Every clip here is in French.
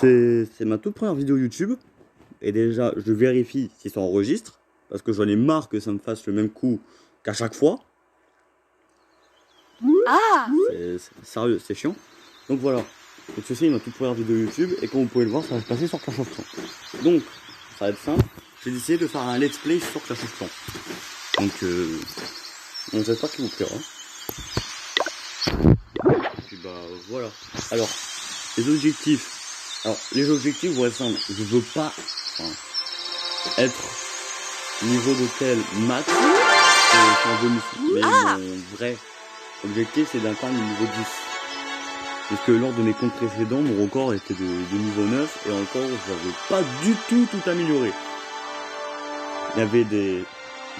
C'est ma toute première vidéo YouTube. Et déjà, je vérifie si ça enregistre. Parce que j'en ai marre que ça me fasse le même coup qu'à chaque fois. Ah! Sérieux, c'est chiant. Donc voilà. Donc ceci est ma toute première vidéo YouTube. Et comme vous pouvez le voir, ça va se passer sur Clash of Clans. Donc, ça va être simple. J'ai décidé de faire un let's play sur Clash of Clans. Donc j'espère qu'il vous plaira. Et puis bah voilà. Alors, les objectifs. Alors, les objectifs vont être simples. Je veux pas être niveau d'hôtel max en bonus. Mais mon vrai objectif, c'est d'atteindre le niveau 10. Parce que lors de mes comptes précédents, mon record était de niveau 9. Et encore, j'avais pas du tout amélioré. Il y avait des...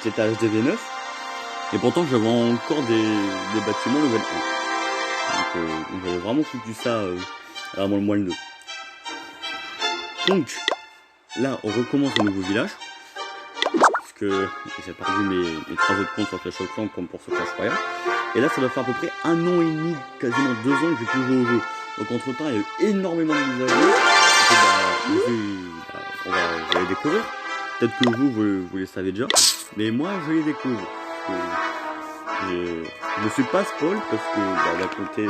J'étais à HDV 9. Et pourtant, j'avais encore des bâtiments level 1. Donc j'avais vraiment foutu ça avant le mois 2. Donc, là, on recommence un nouveau village. Puisque j'ai perdu mes 3 autres comptes sur Clash of Clans comme pour ce Clash Royale. Et là, ça va faire à peu près 1 an et demi, quasiment 2 ans que j'ai plus joué au jeu. Donc, entre temps, il y a eu énormément de mises à jour. On va les découvrir. Peut-être que vous les savez déjà. Mais moi, je les découvre. Je ne suis pas spoil parce que d'un côté,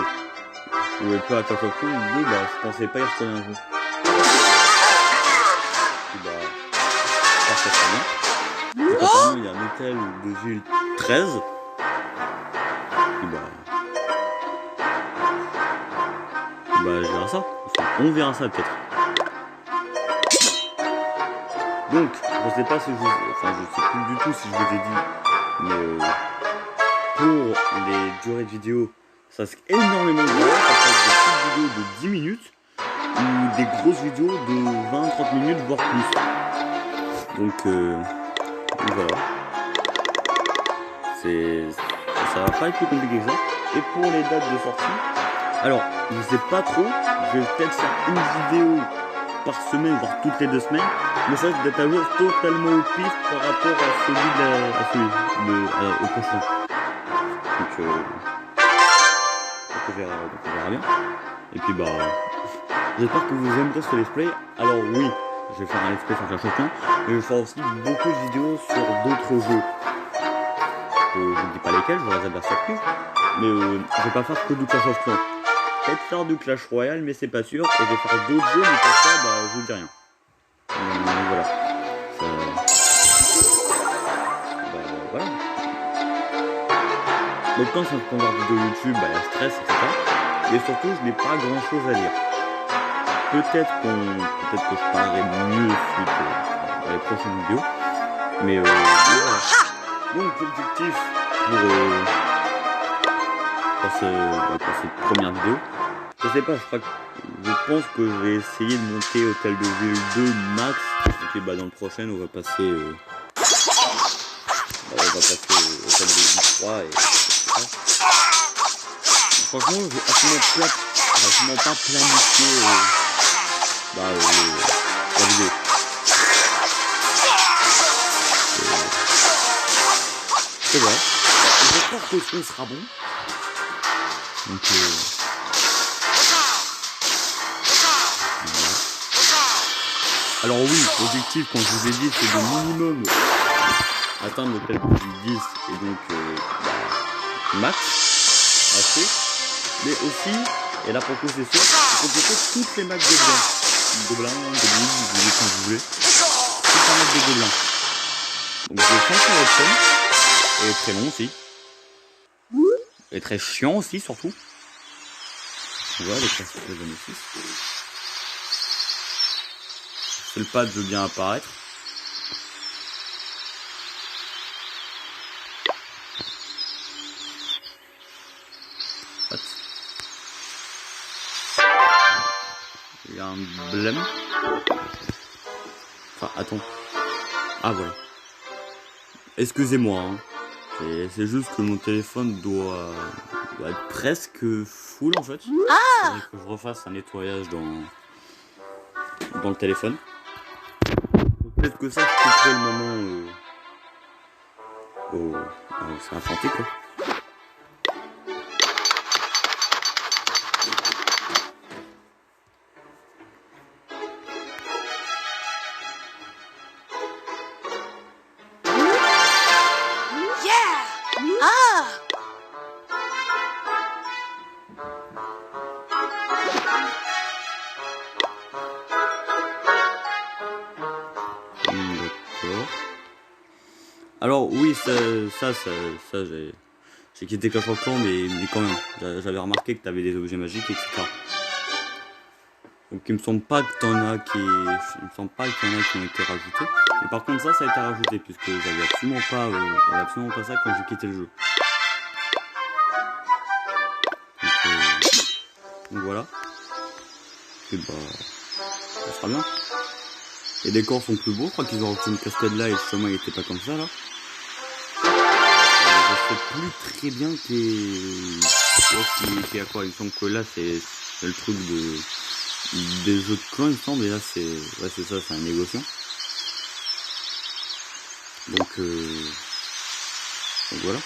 je jouais pas à Clash of Clans. Et je pensais pas y retourner un jour. Ça se passe très bien. Apparemment, il y a un hôtel de ville 13. Je verrai ça. Enfin, on verra ça peut-être. Donc, je sais pas si je sais plus du tout si je vous ai dit, mais pour les durées de vidéo, ça c'est énormément de vidéos. Ça peut être des petites vidéos de 10 minutes ou des grosses vidéos de 20-30 minutes, voire plus. Donc voilà. Ça va pas être plus compliqué que ça. Et pour les dates de sortie, alors je sais pas trop, je vais peut-être faire une vidéo par semaine, voire toutes les 2 semaines, mais ça d'être à jour totalement au pif par rapport à au prochain. Donc on verra bien. Et puis j'espère que vous aimerez ce let's play. Alors oui, je vais faire un let's play sur Clash of Clans, mais je vais faire aussi beaucoup de vidéos sur d'autres jeux. Je ne dis pas lesquels, je vous réserve la surprise. Mais je vais pas faire que du Clash of Clans. Peut-être faire du Clash Royale, mais c'est pas sûr. Et je vais faire d'autres jeux, mais pour ça, je vous dis rien. Voilà. Voilà. Donc quand c'est une première vidéo YouTube, il y a stress, etc. Et surtout, je n'ai pas grand chose à dire. Peut-être que je parlerai mieux suite dans les prochaines vidéos. Mais voilà. Donc l'objectif pour cette première vidéo, je sais pas, je pense que je vais essayer de monter Hôtel de Ville 2 max. Et puis dans le prochain on va passer Hôtel de Ville 3 et franchement j'ai absolument pas planifié la vidéo. C'est vrai. J'espère que le son sera bon. Donc alors oui, l'objectif, comme je vous ai dit, c'est de minimum atteindre l'hôtel de 10 et donc max, assez. Mais aussi, et là pour le coup c'est sûr, c'est compléter toutes les maps de gobelins, de loups, vous voulez quand vous voulez. Toutes les maps de gobelins. Donc je sens que ça va être fun. Et très long aussi. Et très chiant aussi surtout. Voilà les classiques de 2006. Le pad veut bien apparaître. Il y a un blême. Enfin, attends. Ah, voilà. Excusez-moi. Hein. C'est juste que mon téléphone doit être presque full en fait. Il faudrait que je refasse un nettoyage dans le téléphone. Peut-être que ça, je couperai le moment où c'est infanté quoi. Alors oui, ça j'ai quitté Clash of Clans, mais quand même, j'avais remarqué que t'avais des objets magiques, etc. Donc il me semble pas que t'en as qui, il me semble pas qu'il y en a qui ont été rajoutés. Mais par contre ça a été rajouté puisque j'avais absolument pas ça quand j'ai quitté le jeu. Donc voilà. Et bah, ça sera bien. Les décors sont plus beaux, je crois qu'ils ont rajouté une cascade là et justement il était pas comme ça là. Je sais plus très bien qui est à quoi. Il me semble que là c'est le truc des jeux de clans, il me semble, et là c'est ça, c'est un négociant. Donc voilà.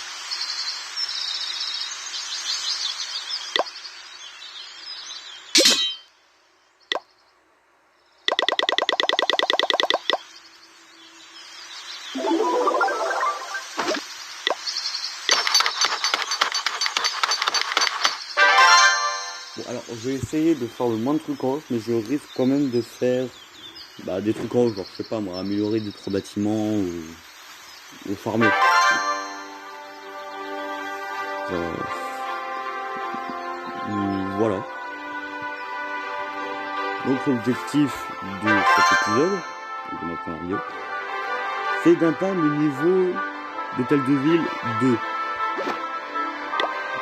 Bon, alors je vais essayer de faire le moins de trucs en off, mais je risque quand même de faire des trucs en off, genre je sais pas moi, améliorer des 3 bâtiments ou farmer. Voilà. Donc l'objectif de cet épisode, de ma première vidéo, c'est d'atteindre le niveau d'hôtel de ville 2.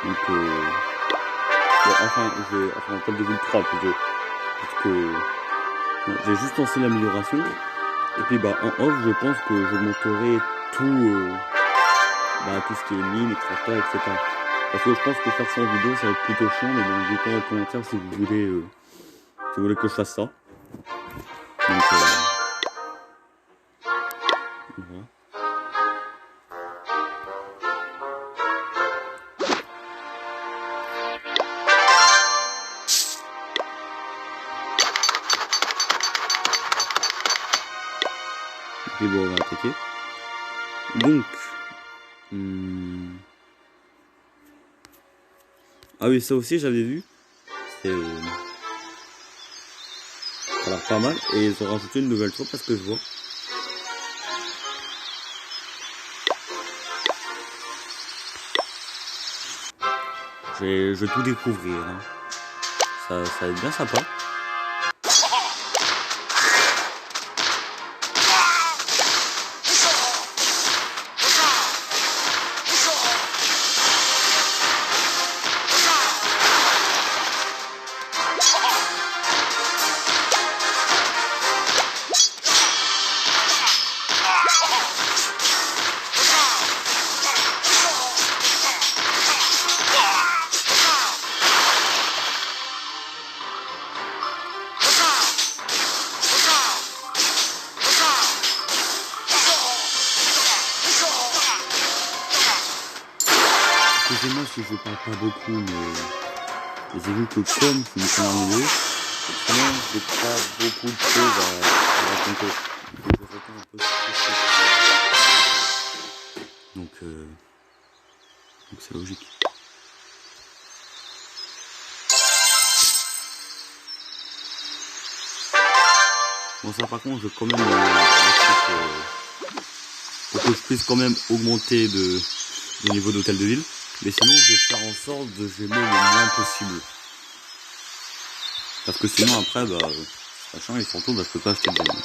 Donc enfin hôtel de ville 3 plutôt. Parce que j'ai juste lancé l'amélioration. Et puis en off je pense que je monterai tout ce qui est mine, extracteur, etc. Parce que je pense que faire ça en vidéo ça va être plutôt chiant, mais bon, dites-moi dans les commentaires si vous voulez que je fasse ça. Donc voilà. Et bon, on va attaquer. Donc ah oui, ça aussi j'avais vu. Ça a l'air pas mal. Et ils ont rajouté une nouvelle troupe parce que je vois. Je vais tout découvrir. Hein. Ça va être bien sympa. Excusez-moi si je parle pas beaucoup, mais j'ai vu que comme c'est une première vidéo, sinon j'ai pas beaucoup de choses à raconter. Je réponds un peu sur ce. Donc c'est logique. Bon ça par contre je vais quand même pour que je puisse quand même augmenter le niveau d'hôtel de ville. Mais sinon je vais faire en sorte de gémer le moins possible. Parce que sinon après sachant et surtout je peux pas acheter de game. Donc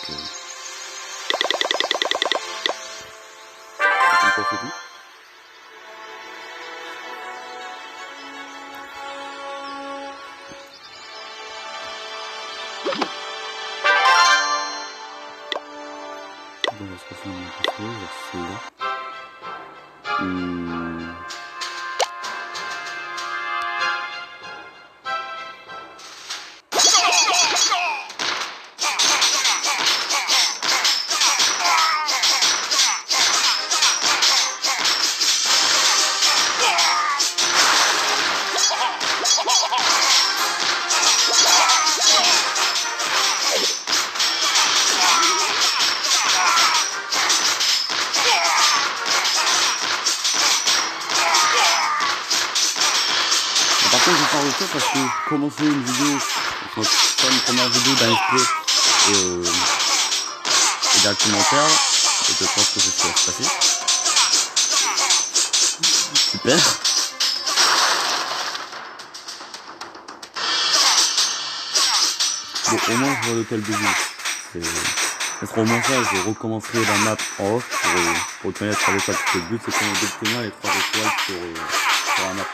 c'est tout. Bon, on va se passer dans la chose, celle-là. Par contre, je parle de ça parce que commencer une vidéo, faire une première vidéo d'un SP et d'un commentaire, et je pense que c'est ce qui va se passer. Super. Bon, au moins je vois l'hôtel de ville. Ça sera au moins ça, je recommencerai la map en off pour obtenir les 3 étoiles. Parce que le but c'est qu'on obtenir les 3 étoiles sur la map.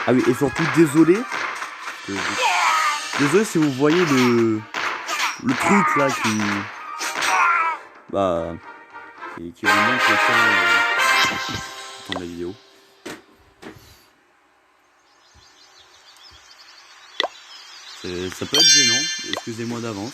Ah oui, et surtout désolé. Désolé si vous voyez le truc là qui vous montre le temps de la vidéo. Ça peut être gênant, excusez-moi d'avance.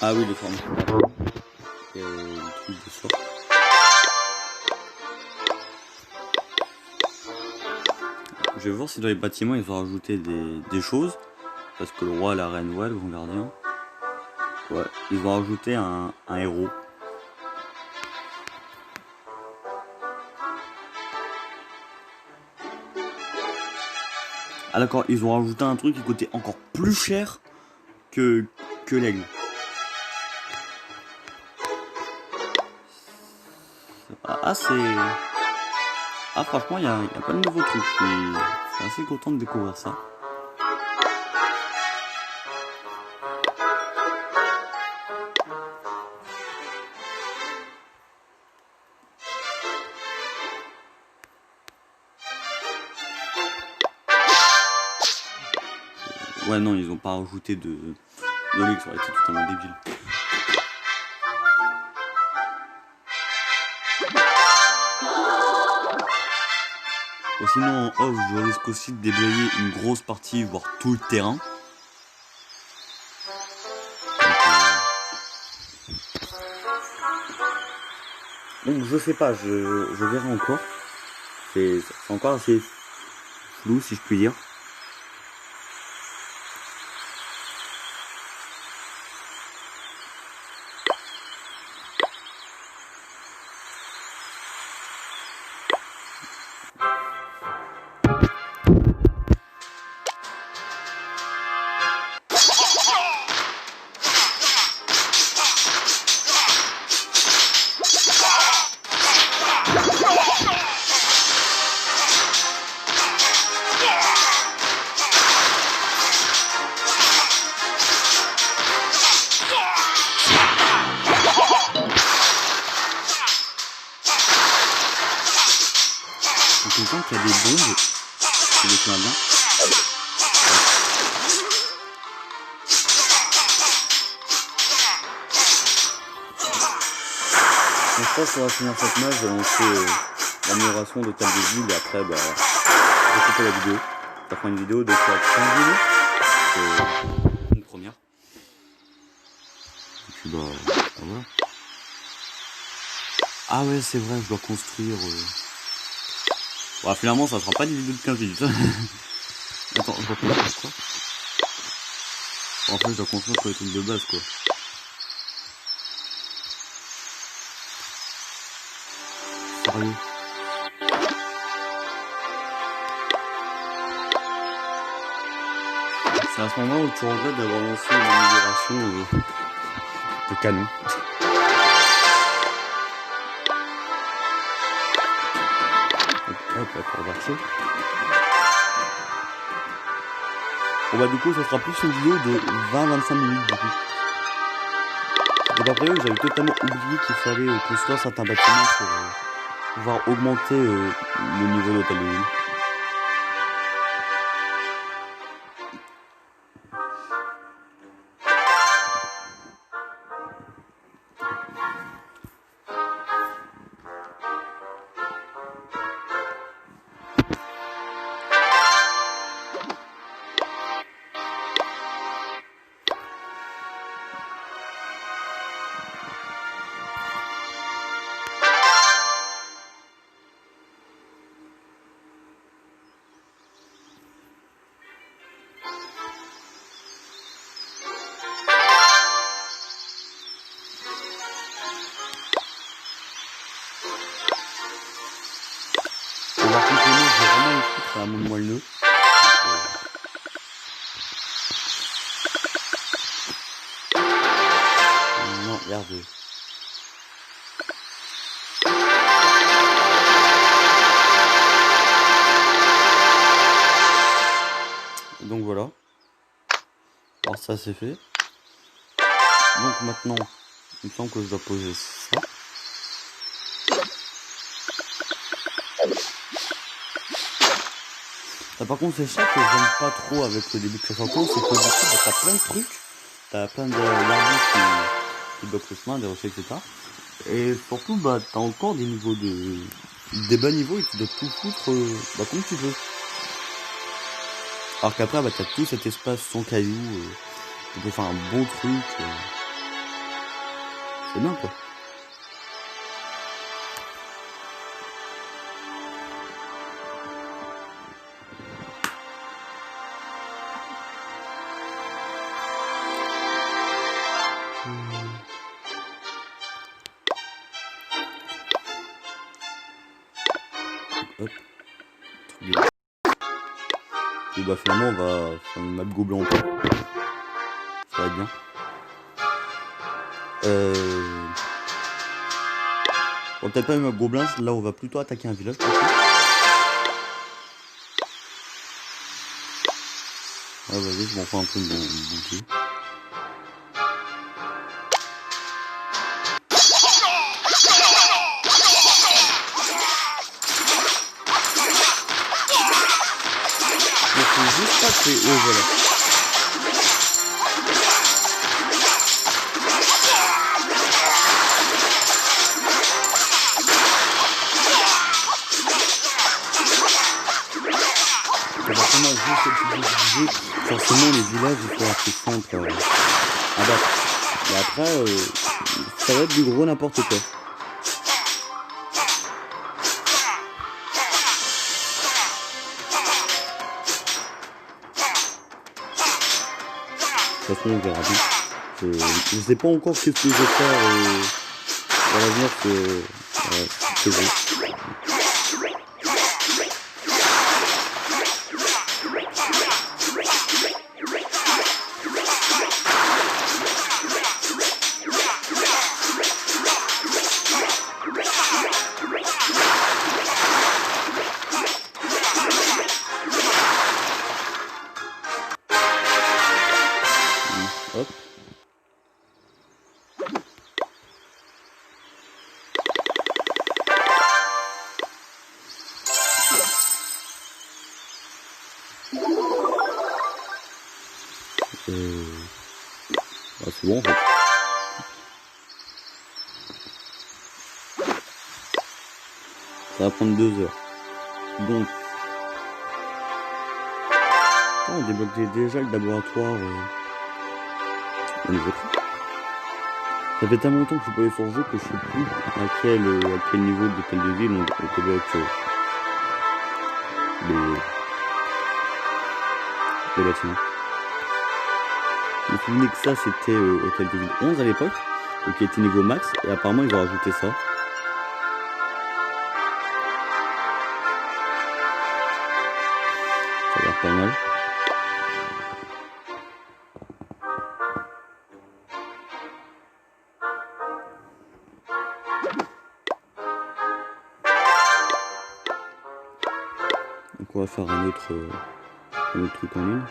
Ah oui, les formes. Et le truc de sort. Je vais voir si dans les bâtiments ils ont rajouté des choses. Parce que le roi, la reine, ouais, le grand gardien. Ouais, ils ont rajouté un héros. Ah d'accord, ils ont rajouté un truc qui coûtait encore plus cher que l'aigle. Ah c'est... Ah franchement, il y a pas de nouveau truc. Je suis assez content de découvrir ça. Ouais non, ils ont pas rajouté de l'aigle, ça aurait été totalement débile. Bon, sinon en off, je risque aussi de déblayer une grosse partie, voire tout le terrain. Donc je sais pas, je verrai encore. C'est encore assez flou si je puis dire. On sent qu'il y a des bombes, c'est des bien. Donc, je pense qu'on va finir cette match, je vais lancer l'amélioration de table de ville et après je vais couper la vidéo. Ça fera une vidéo de 15 minutes. Une première. Et puis voilà. Ah ouais c'est vrai, je dois construire. Bon, finalement ça sera pas une vidéo de 15 minutes. Attends, je dois construire quoi? En fait je dois construire pour les trucs de base quoi. Sérieux? C'est à ce moment où tu regrettes d'avoir lancé une amélioration de canon. Hop, pour marcher. Bon bah du coup ça sera plus une vidéo de 20-25 minutes du coup. C'était pas prévu, j'avais totalement oublié qu'il fallait construire certains bâtiments pour pouvoir augmenter le niveau d'hôtel de ville. c'est un monde moelleux. Non, regardez. Donc voilà. Alors ça c'est fait. Donc maintenant, il me semble que je dois poser ça. Ah, par contre c'est ça que j'aime pas trop avec le début de Clash of Clans, c'est que du coup bah, t'as plein de trucs, t'as plein d'arbustes qui bloquent le chemin, des rochers, etc. Et surtout bah t'as encore des niveaux des bas niveaux et tu dois tout foutre bah, comme tu veux. Alors qu'après bah t'as tout cet espace sans cailloux, tu peux faire un bon truc. C'est bien quoi. Hop. Et bah finalement on va faire une map gobelin en plus. Ça va être bien. On va peut-être pas une map gobelin, là on va plutôt attaquer un village. Ah vas-y, je m'en fais un peu mon bouclier. Mais faut juste pas que... Oh voilà. Forcément les villages ils sont assez simples à battre. Et après ça va être du gros n'importe quoi. De toute façon on verra bien. Je sais pas encore qu'est-ce que je vais faire dans l'avenir que je veux. Hop. Bah, c'est bon en fait. Ça va prendre 2 heures. Donc on débloque déjà le laboratoire au niveau 3. Ça fait tellement longtemps que je suis pas allé sur le jeu que je sais plus à quel niveau de l'hôtel de ville on débloque les bâtiments. Je me souvenais que ça c'était hôtel de ville 11 à l'époque, donc qui était niveau max, et apparemment ils ont rajouté ça. Ça a l'air pas mal. Donc on va faire un autre truc en ligne.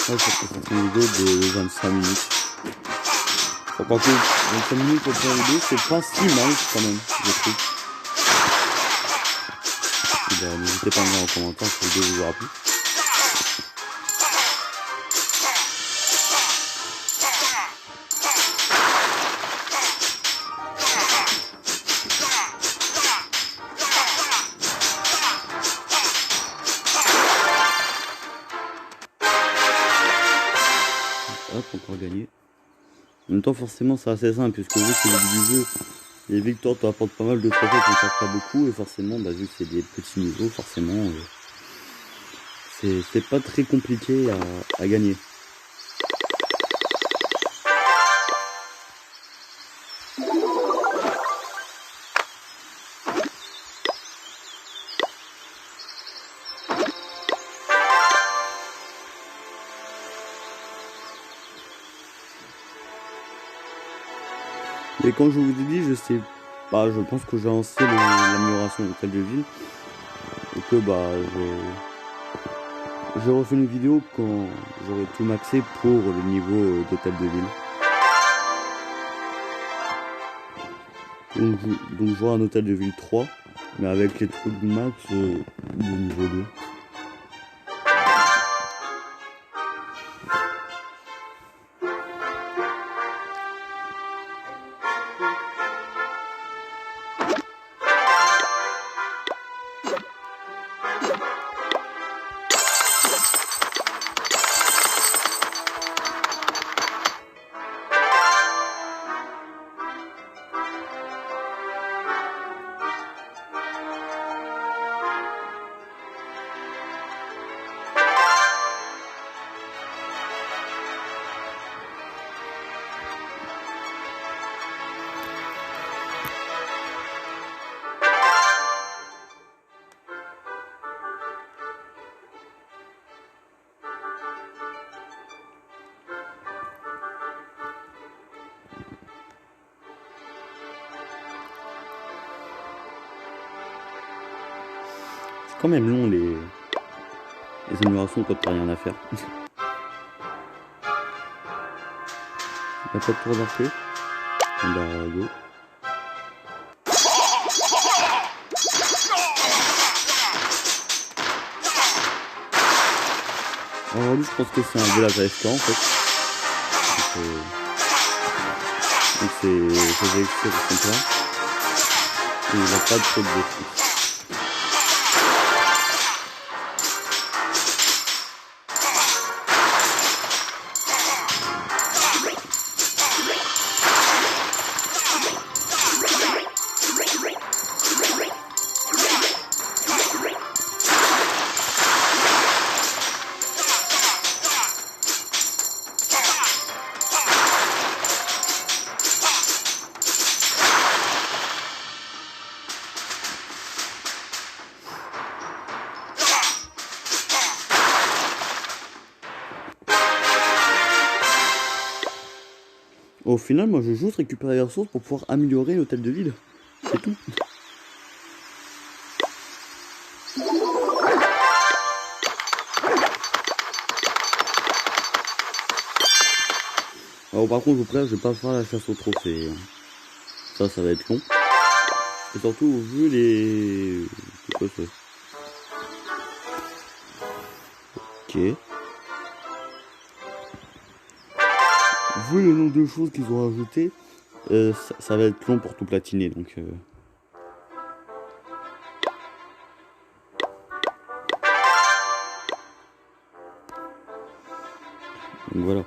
Ouais, ça peut être une vidéo de 25 minutes. Enfin, quoique 25 minutes pour faire une vidéo, c'est pas si mal quand même, je trouve. Bah, n'hésitez pas à me dire en commentaire si la vidéo vous aura plu. Hop, encore gagné. En même temps, forcément, c'est assez simple, puisque vu que c'est le début du jeu, les victoires t'apportent pas mal de trophées qui ne servent pas beaucoup, et forcément, bah, vu que c'est des petits niveaux, forcément, c'est pas très compliqué à gagner. Et quand je vous ai dit, je sais pas, je pense que j'ai lancé l'amélioration de l'hôtel de ville, et que bah, j'ai refait une vidéo quand j'aurai tout maxé pour le niveau d'hôtel de ville. Donc j'aurai un hôtel de ville 3, mais avec les trucs max de niveau 2. C'est quand même long les améliorations quand t'as rien à faire. Y'a pas de tour d'arquer. Bah go. Alors lui je pense que c'est un village AFK en fait. Donc c'est vexé de son plan. Et il a pas de trop de défense. Au final, moi je vais juste récupérer les ressources pour pouvoir améliorer l'hôtel de ville. C'est tout. Alors par contre, je vais pas faire la chasse au trophée. Ça va être long. Et surtout, vu les... C'est quoi ça? Ok. Vu le nombre de choses qu'ils ont rajouté, ça va être long pour tout platiner, donc... Donc voilà.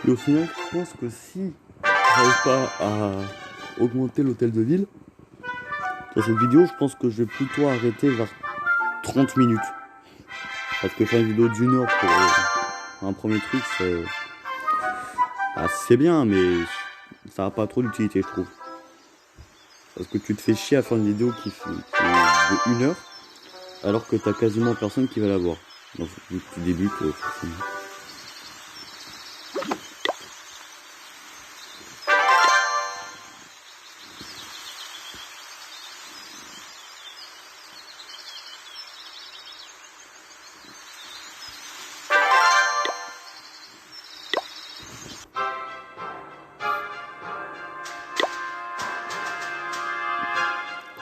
Et au final, je pense que si j'arrive pas à augmenter l'hôtel de ville, dans cette vidéo, je pense que je vais plutôt arrêter vers 30 minutes. Parce que faire une vidéo d'1 heure pour un premier truc, c'est bien, mais ça n'a pas trop d'utilité, je trouve. Parce que tu te fais chier à faire une vidéo qui est de 1 heure, alors que t'as quasiment personne qui va la voir. Donc, vu que tu débutes, forcément.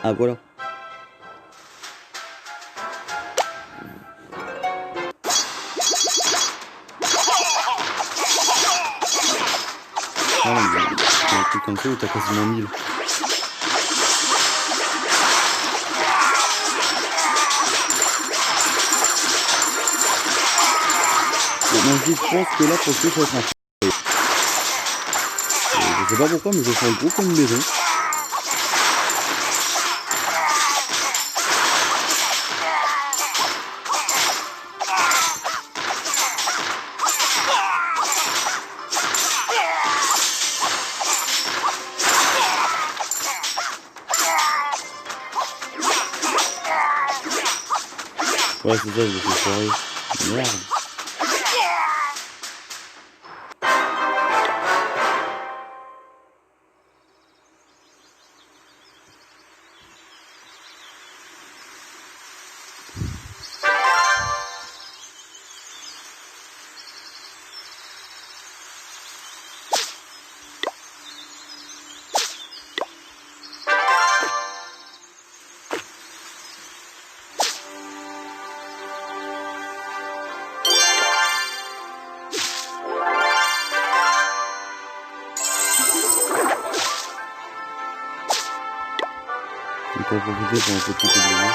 Ah voilà. Ah, mais un truc comme ça où t'as quasiment 1000. Moi je pense que là pour le coup ça va être un truc. Je sais pas pourquoi mais je sens gros comme une maison. Ouais c'est ça, je me suis foiré. Merde. On peut en profiter pour un peu plus de bruit.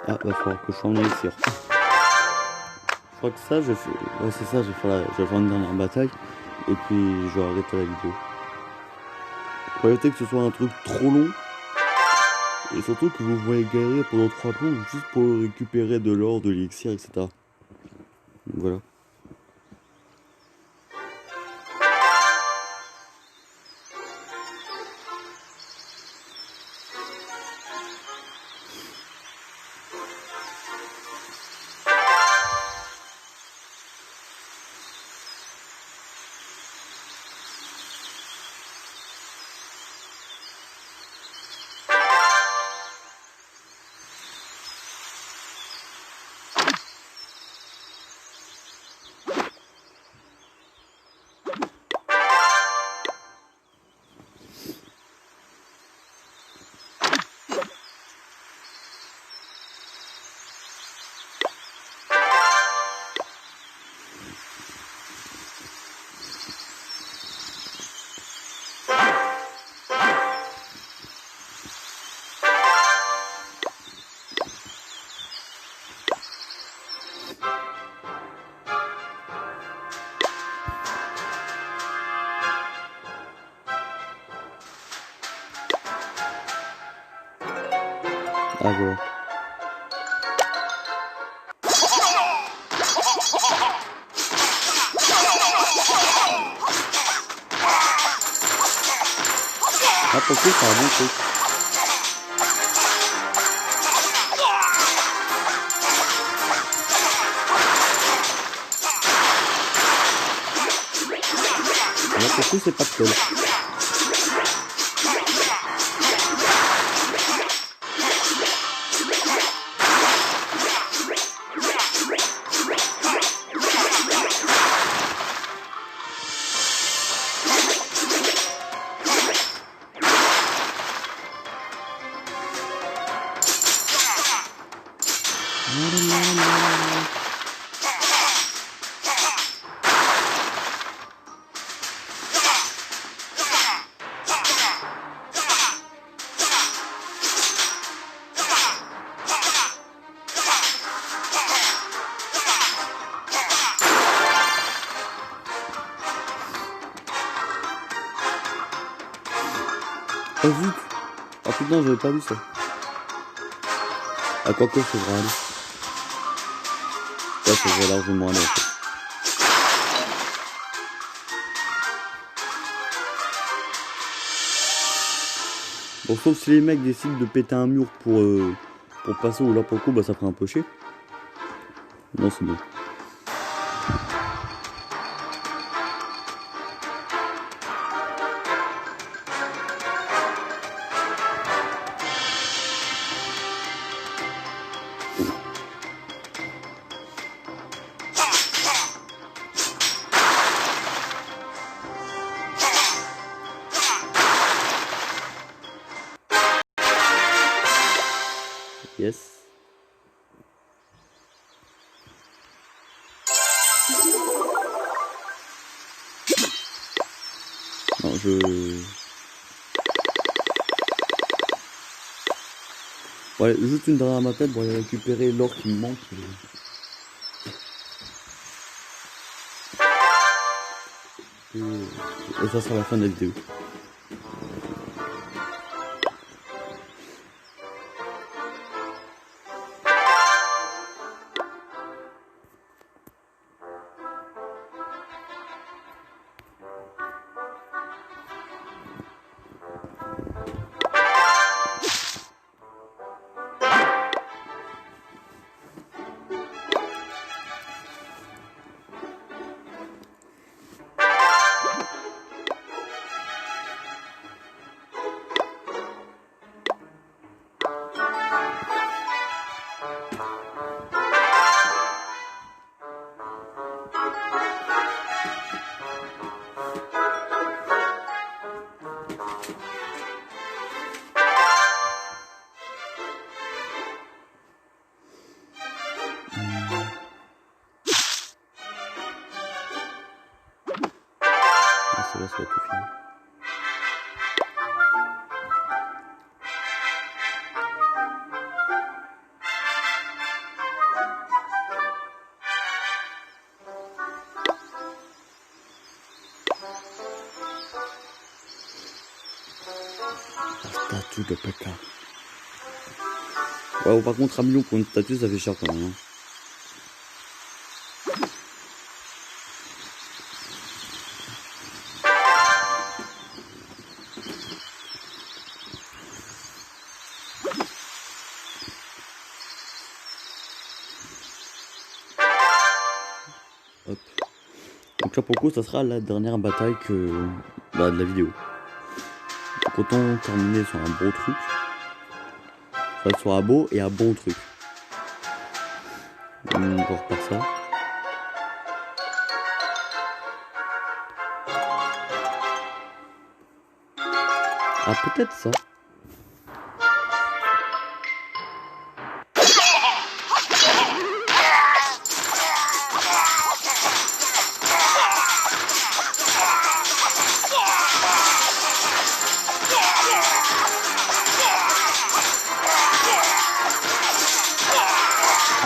Ah, va falloir que je change d'élixir. Je crois que ça, je fais. Ouais, c'est ça, je vais faire une dernière bataille. Et puis, je vais arrêter la vidéo. Pour éviter que ce soit un truc trop long. Et surtout que vous voyez galérer pendant 3 plombs juste pour récupérer de l'or, de l'élixir, etc. Donc voilà. Ah voilà. Ah pour le coup c'est un bon truc. Là pour le coup c'est pas de colle. zut. Ah putain, j'avais pas vu ça. Ah, quoique, ça devrait aller. Ouais, ça devrait largement aller en fait. Bon, sauf si les mecs décident de péter un mur pour passer ou là pour le coup, bah ça ferait un peu chier. Non, c'est bon. Yes. Non, ouais, juste une dernière ma tête pour aller récupérer l'or qui me manque. Et ça sera la fin de la vidéo. Ça va tout fini. La statue de Pékin. Ouais, bon, par contre, 1 million pour une statue, ça fait cher quand même. Hein. Hop. Donc là, pour le coup, ça sera la dernière bataille de la vidéo. Donc autant terminer sur un beau truc. Ça soit un beau et un bon truc. On repart ça. Ah, peut-être ça.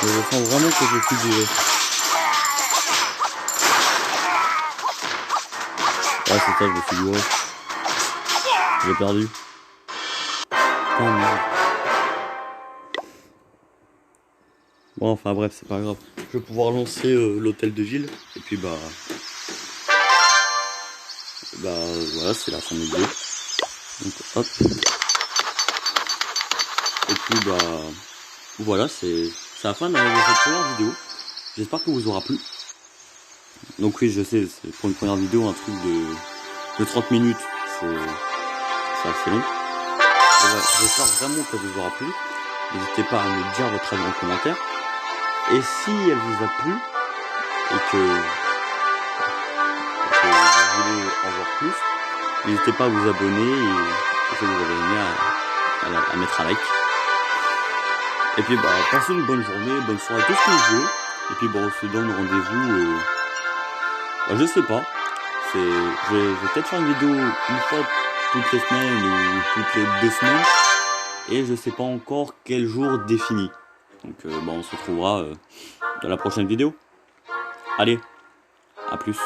Je sens vraiment que je suis duré. Ouais, c'est ça, je me suis duré. J'ai perdu. Oh, merde. Bon, enfin bref, c'est pas grave. Je vais pouvoir lancer l'hôtel de ville. Et puis bah voilà, c'est la fin de la vidéo. Donc hop. Et puis bah voilà, c'est la fin de cette première vidéo. J'espère que vous aura plu. Donc oui, je sais, c'est pour une première vidéo un truc de 30 minutes, c'est assez long. Et ouais, j'espère vraiment que ça vous aura plu. N'hésitez pas à me dire votre avis en commentaire. Et si elle vous a plu et que vous voulez en voir plus, n'hésitez pas à vous abonner et si vous avez aimé à mettre un like. Et puis bah passez une bonne journée, bonne soirée, tout ce que vous voulez. Et puis bon, on se donne rendez-vous. Je sais pas. Je vais peut-être faire une vidéo une fois toutes les semaines ou toutes les 2 semaines. Et je sais pas encore quel jour défini. Donc bon, on se retrouvera dans la prochaine vidéo. Allez, à plus.